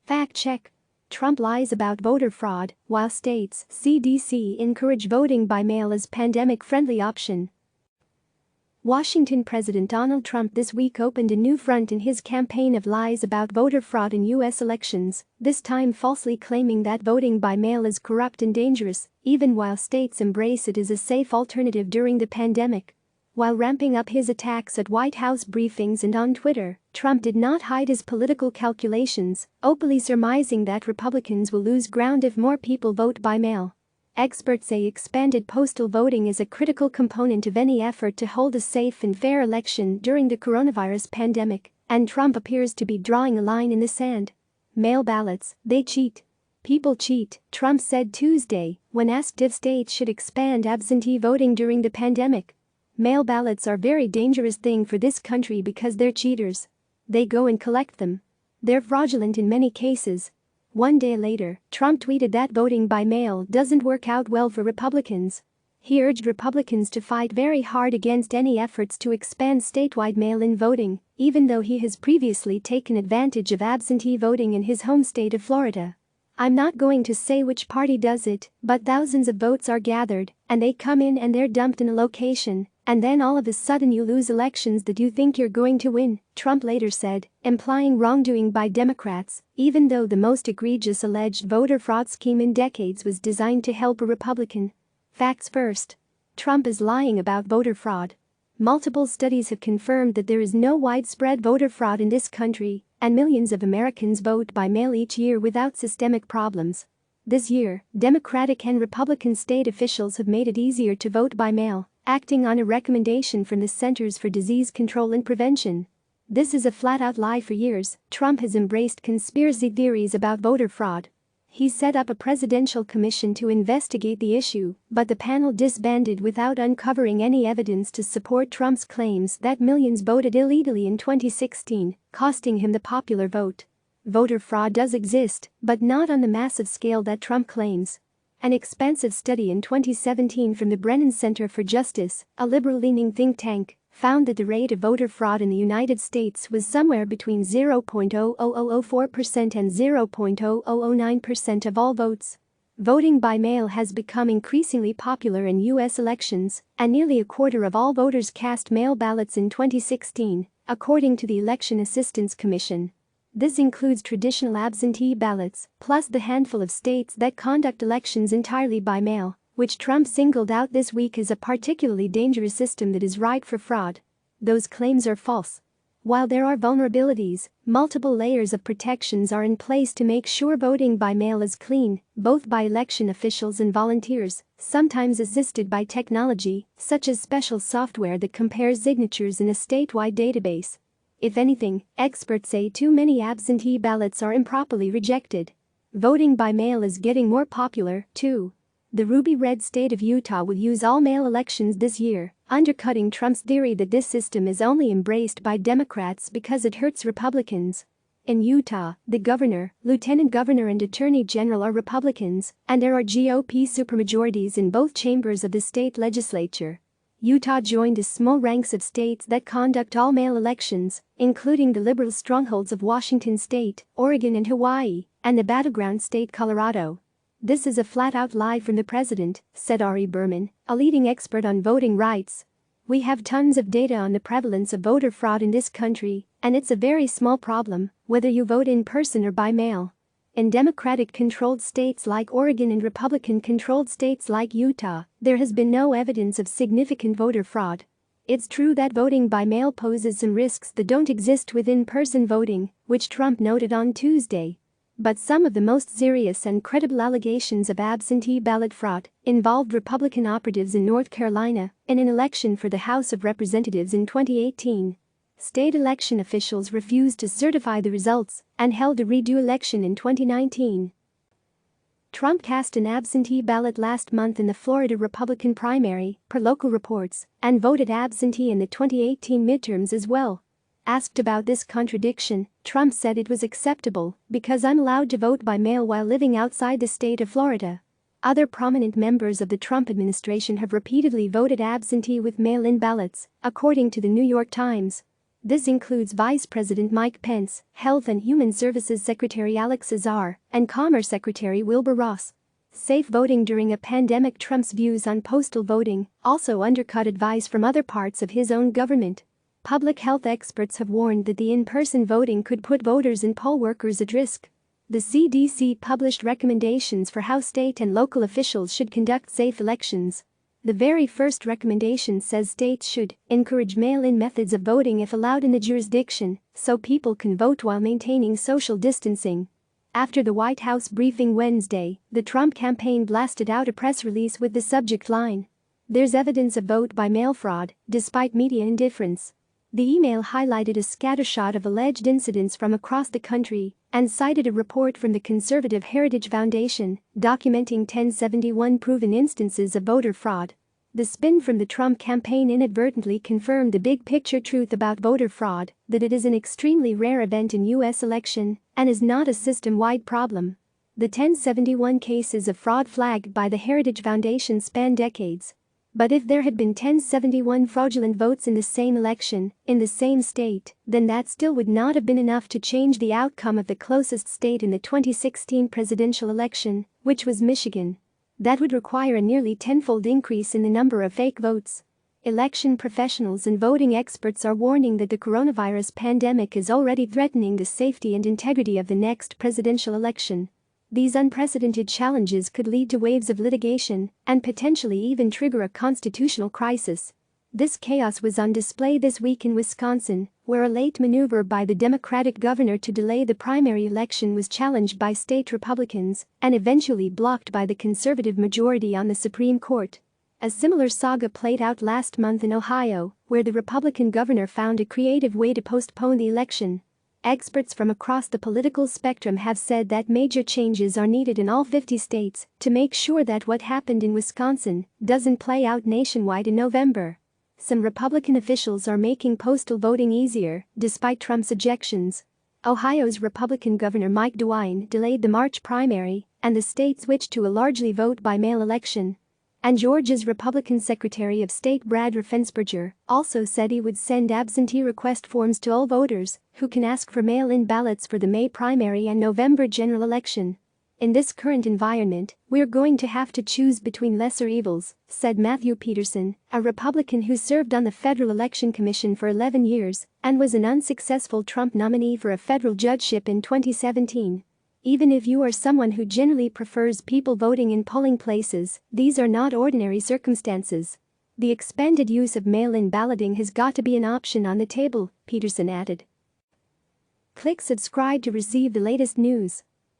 Fact check. Trump lies about voter fraud, while states CDC encourage voting by mail as pandemic-friendly option. Washington President Donald Trump this week opened a new front in his campaign of lies about voter fraud in U.S. elections, this time falsely claiming that voting by mail is corrupt and dangerous, even while states embrace it as a safe alternative during the pandemic. While ramping up his attacks at White House briefings and on Twitter, Trump did not hide his political calculations, openly surmising that Republicans will lose ground if more people vote by mail. Experts say expanded postal voting is a critical component of any effort to hold a safe and fair election during the coronavirus pandemic, and Trump appears to be drawing a line in the sand. Mail ballots, they cheat. People cheat, Trump said Tuesday, when asked if states should expand absentee voting during the pandemic. Mail ballots are a very dangerous thing for this country because they're cheaters. They go and collect them. They're fraudulent in many cases. One day later, Trump tweeted that voting by mail doesn't work out well for Republicans. He urged Republicans to fight very hard against any efforts to expand statewide mail-in voting, even though he has previously taken advantage of absentee voting in his home state of Florida. "I'm not going to say which party does it, but thousands of votes are gathered, and they come in and they're dumped in a location, and then all of a sudden you lose elections that you think you're going to win," Trump later said, implying wrongdoing by Democrats, even though the most egregious alleged voter fraud scheme in decades was designed to help a Republican. Facts first. Trump is lying about voter fraud. Multiple studies have confirmed that there is no widespread voter fraud in this country, and millions of Americans vote by mail each year without systemic problems. This year, Democratic and Republican state officials have made it easier to vote by mail, acting on a recommendation from the Centers for Disease Control and Prevention. This is a flat-out lie. For years, Trump has embraced conspiracy theories about voter fraud. He set up a presidential commission to investigate the issue, but the panel disbanded without uncovering any evidence to support Trump's claims that millions voted illegally in 2016, costing him the popular vote. Voter fraud does exist, but not on the massive scale that Trump claims. An expansive study in 2017 from the Brennan Center for Justice, a liberal-leaning think tank, found that the rate of voter fraud in the United States was somewhere between 0.0004% and 0.0009% of all votes. Voting by mail has become increasingly popular in U.S. elections, and nearly a quarter of all voters cast mail ballots in 2016, according to the Election Assistance Commission. This includes traditional absentee ballots, plus the handful of states that conduct elections entirely by mail, which Trump singled out this week as a particularly dangerous system that is ripe for fraud. Those claims are false. While there are vulnerabilities, multiple layers of protections are in place to make sure voting by mail is clean, both by election officials and volunteers, sometimes assisted by technology, such as special software that compares signatures in a statewide database. If anything, experts say too many absentee ballots are improperly rejected. Voting by mail is getting more popular, too. The ruby red state of Utah will use all-mail elections this year, undercutting Trump's theory that this system is only embraced by Democrats because it hurts Republicans. In Utah, the governor, lieutenant governor and attorney general are Republicans, and there are GOP supermajorities in both chambers of the state legislature. Utah joined the small ranks of states that conduct all-mail elections, including the liberal strongholds of Washington state, Oregon and Hawaii, and the battleground state Colorado. "This is a flat-out lie from the president," said Ari Berman, a leading expert on voting rights. "We have tons of data on the prevalence of voter fraud in this country, and it's a very small problem, whether you vote in person or by mail." In Democratic-controlled states like Oregon and Republican-controlled states like Utah, there has been no evidence of significant voter fraud. It's true that voting by mail poses some risks that don't exist with in-person voting, which Trump noted on Tuesday. But some of the most serious and credible allegations of absentee ballot fraud involved Republican operatives in North Carolina in an election for the House of Representatives in 2018. State election officials refused to certify the results and held a redo election in 2019. Trump cast an absentee ballot last month in the Florida Republican primary, per local reports, and voted absentee in the 2018 midterms as well. Asked about this contradiction, Trump said it was acceptable because I'm allowed to vote by mail while living outside the state of Florida. Other prominent members of the Trump administration have repeatedly voted absentee with mail-in ballots, according to the New York Times. This includes Vice President Mike Pence, Health and Human Services Secretary Alex Azar, and Commerce Secretary Wilbur Ross. Safe voting during a pandemic. Trump's views on postal voting also undercut advice from other parts of his own government. Public health experts have warned that the in-person voting could put voters and poll workers at risk. The CDC published recommendations for how state and local officials should conduct safe elections. The very first recommendation says states should encourage mail-in methods of voting if allowed in the jurisdiction, so people can vote while maintaining social distancing. After the White House briefing Wednesday, the Trump campaign blasted out a press release with the subject line, "There's evidence of vote-by-mail fraud, despite media indifference." The email highlighted a scattershot of alleged incidents from across the country and cited a report from the Conservative Heritage Foundation documenting 1071 proven instances of voter fraud. The spin from the Trump campaign inadvertently confirmed the big-picture truth about voter fraud, that it is an extremely rare event in U.S. election and is not a system-wide problem. The 1071 cases of fraud flagged by the Heritage Foundation span decades. But if there had been 1071 fraudulent votes in the same election, in the same state, then that still would not have been enough to change the outcome of the closest state in the 2016 presidential election, which was Michigan. That would require a nearly tenfold increase in the number of fake votes. Election professionals and voting experts are warning that the coronavirus pandemic is already threatening the safety and integrity of the next presidential election. These unprecedented challenges could lead to waves of litigation and potentially even trigger a constitutional crisis. This chaos was on display this week in Wisconsin, where a late maneuver by the Democratic governor to delay the primary election was challenged by state Republicans and eventually blocked by the conservative majority on the Supreme Court. A similar saga played out last month in Ohio, where the Republican governor found a creative way to postpone the election. Experts from across the political spectrum have said that major changes are needed in all 50 states to make sure that what happened in Wisconsin doesn't play out nationwide in November. Some Republican officials are making postal voting easier, despite Trump's objections. Ohio's Republican Governor Mike DeWine delayed the March primary, and the state switched to a largely vote-by-mail election. And Georgia's Republican Secretary of State Brad Raffensperger also said he would send absentee request forms to all voters who can ask for mail-in ballots for the May primary and November general election. "In this current environment, we're going to have to choose between lesser evils," said Matthew Peterson, a Republican who served on the Federal Election Commission for 11 years and was an unsuccessful Trump nominee for a federal judgeship in 2017. Even if you are someone who generally prefers people voting in polling places, these are not ordinary circumstances. The expanded use of mail-in balloting has got to be an option on the table, Peterson added. Click subscribe to receive the latest news.